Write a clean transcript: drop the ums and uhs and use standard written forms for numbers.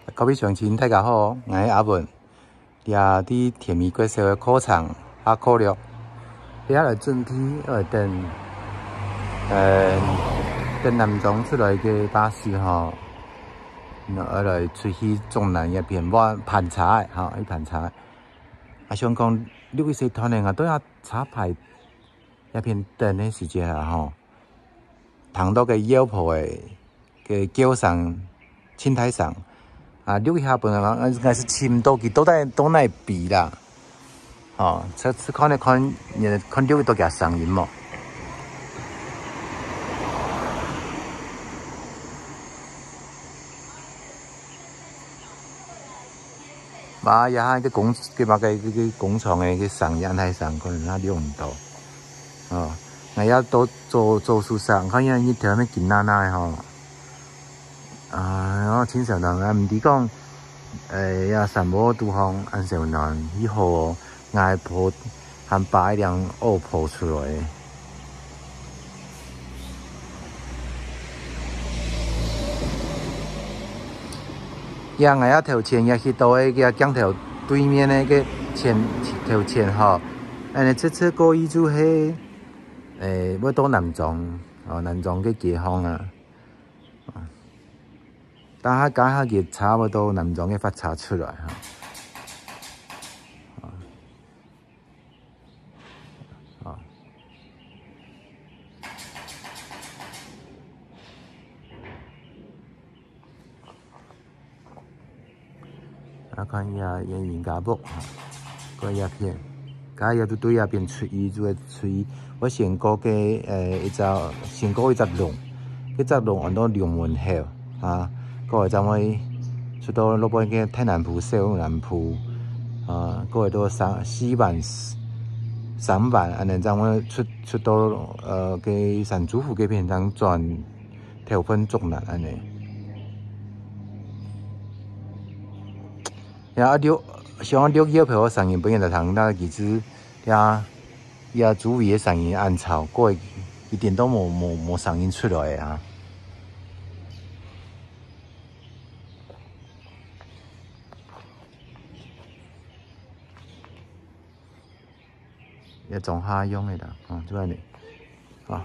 各位乡亲，大家好，我是阿文，也伫甜蜜国小的考场下课了。遐来准备等南庄出来嘅巴士吼，来出去中南一边我盘查的吼，去盘查。想讲六个社团的都要查牌一片等的时间啊吼，碰到个腰婆嘅脚上青苔上。 啊，六下本来应该是深度，佢都在比啦，哦，这次看六个都给上瘾嘛。嘛呀，个工厂个上瘾还上，可能他用唔到，哦，我要多做事上，看样你条咩紧哪哪吼。 然后青少年啊，唔是讲，也散步拄方安少年以后挨抱含把一辆恶抱出来。也挨头前也去到个江头对面那个头前吼，这次过意就系，要到南庄哦，南庄嘅街坊啊。 打下日差不多南庄嘅发查出来哈，看演员家木哈，个叶片，家也都对叶片出伊做出伊，我先过嘅先过一只龙，一只龙按到龙门口啊。 个就咪出到落班嘅太南浦、小南浦啊，个到4万、3万，安尼就咪出到嘅山主府嗰边当转条分中南安尼。呀，像6月票上映本来就通那其实也主位嘅上映暗潮，个一点都冇上映出来啊。 也种下用的啦，就安尼，啊。